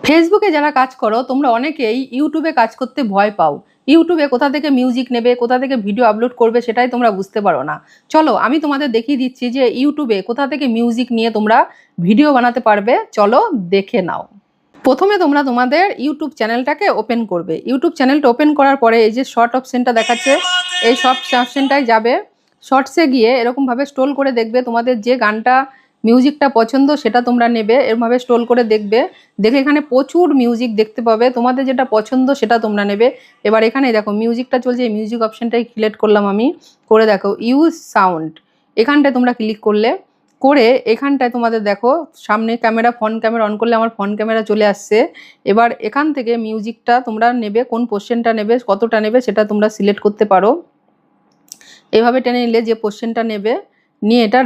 ফেসবুকে যারা কাজ করো তোমরা অনেকেই ইউটিউবে কাজ করতে ভয় পাও। ইউটিউবে কোথা থেকে মিউজিক নেবে, কোথা থেকে ভিডিও আপলোড করবে সেটাই তোমরা বুঝতে পারো না। চলো আমি তোমাদের দেখিয়ে দিচ্ছি যে ইউটিউবে কোথা থেকে মিউজিক নিয়ে তোমরা ভিডিও বানাতে পারবে। চলো দেখে নাও। প্রথমে তোমরা তোমাদের ইউটিউব চ্যানেলটাকে ওপেন করবে। ইউটিউব চ্যানেলটা ওপেন করার পরে এই যে শর্ট অপশনটা দেখাচ্ছে, এই শর্ট অপশনটায় যাবে। শর্টসে গিয়ে এরকমভাবে স্ক্রল করে দেখবে তোমাদের যে গানটা মিউজিকটা পছন্দ সেটা তোমরা নেবে। এরকমভাবে স্ক্রল করে দেখবে, দেখে এখানে প্রচুর মিউজিক দেখতে পাবে। তোমাদের যেটা পছন্দ সেটা তোমরা নেবে। এবার এখানে দেখো মিউজিকটা চলছে, এই মিউজিক অপশনটাই সিলেক্ট করলাম আমি। করে দেখো ইউজ সাউন্ড, এখানটায় তোমরা ক্লিক করলে করে এখানটায় তোমাদের দেখো সামনে ক্যামেরা, ফ্রন্ট ক্যামেরা অন করলে আমার ফ্রন্ট ক্যামেরা চলে আসছে। এবার এখান থেকে মিউজিকটা তোমরা নেবে, কোন পোর্শনটা নেবে, কতটা নেবে সেটা তোমরা সিলেক্ট করতে পারো। এভাবে টেনে নিলে যে পোর্শনটা নেবে নিয়ে এটা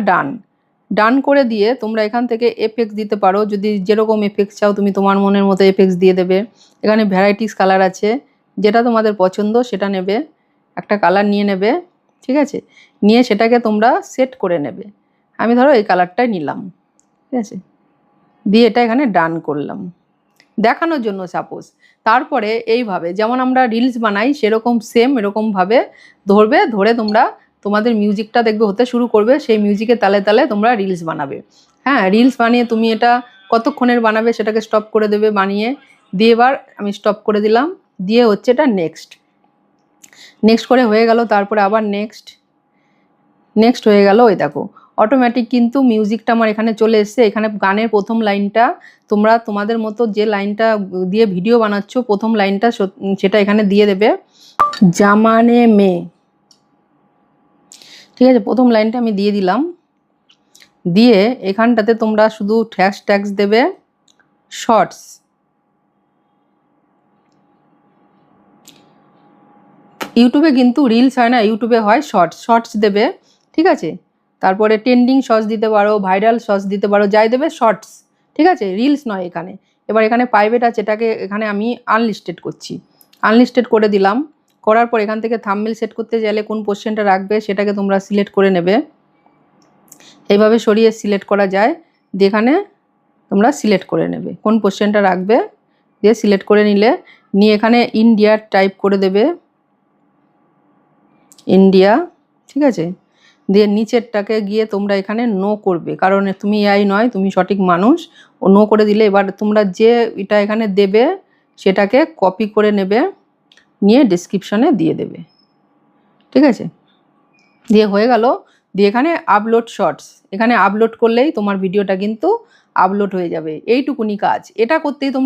ডান করে দিয়ে তোমরা এখান থেকে এফেক্টস দিতে পারো। যদি যেরকম এফেক্টস চাও তুমি তোমার মনের মতো এফেক্টস দিয়ে দেবে। এখানে ভ্যারাইটিস কালার আছে, যেটা তোমাদের পছন্দ সেটা নেবে। একটা কালার নিয়ে নেবে, ঠিক আছে, নিয়ে সেটাকে তোমরা সেট করে নেবে। আমি ধরো এই কালারটাই নিলাম, ঠিক আছে, দিয়ে এটা এখানে ডান করলাম দেখানোর জন্য সাপোজ। তারপরে এইভাবে যেমন আমরা রিলস বানাই সেরকম সেম এরকমভাবে ধরে তোমরা তোমাদের মিউজিকটা দেখবে হতে শুরু করবে। সেই মিউজিকের তালে তালে তোমরা রিলস বানাবে। হ্যাঁ, রিলস বানিয়ে তুমি এটা কতক্ষণের বানাবে সেটাকে স্টপ করে দেবে বানিয়ে দিয়ে। এবার আমি স্টপ করে দিলাম, দিয়ে হচ্ছে এটা নেক্সট করে হয়ে গেল। তারপরে আবার নেক্সট হয়ে গেল। ওই দেখো অটোমেটিক কিন্তু মিউজিকটা আমার এখানে চলে এসছে। এখানে গানের প্রথম লাইনটা তোমরা তোমাদের মতো যে লাইনটা দিয়ে ভিডিও বানাচ্ছ প্রথম লাইনটা সেটা এখানে দিয়ে দেবে, জামানে মে, ঠিক আছে। প্রথম লাইনটা আমি দিয়ে দিলাম, দিয়ে এখানটাতে তোমরা শুধু ট্যাক্স দেবে শর্টস। ইউটিউবে কিন্তু রিলস হয় না, ইউটিউবে হয় শর্টস দেবে, ঠিক আছে। তারপরে ট্রেন্ডিং শর্টস দিতে পারো, ভাইরাল শর্টস দিতে পারো, যাই দেবে শর্টস, ঠিক আছে, রিলস নয় এখানে। এবার এখানে প্রাইভেট আছে, এটাকে এখানে আমি আনলিস্টেড করছি, আনলিস্টেড করে দিলাম। করার পর এখান থেকে থাম্বনেল সেট করতে চাইলে কোন পোর্শনটা রাখবে সেটাকে তোমরা সিলেক্ট করে নেবে। এইভাবে সরিয়ে সিলেক্ট করা যায়, দিয়ে এখানে তোমরা সিলেক্ট করে নেবে কোন পোর্শনটা রাখবে, দিয়ে সিলেক্ট করে নিয়ে এখানে ইন্ডিয়া টাইপ করে দেবে, ইন্ডিয়া, ঠিক আছে। দিয়ে নিচেরটাকে গিয়ে তোমরা এখানে নো করবে, কারণ তুমি এআই নয়, তুমি সঠিক মানুষ। ও নো করে দিলে এবার তোমরা যে এটা এখানে দেবে সেটাকে কপি করে নেবে, নিয়ে ডেসক্রিপশনে দিয়ে দেবে, ঠিক আছে। দিয়ে হয়ে গেল। দিয়ে এখানে আপলোড শর্টস, এখানে আপলোড করলেই তোমার ভিডিওটা কিন্তু আপলোড হয়ে যাবে। এইটুকুনি কাজ, এটা করতেই তোমরা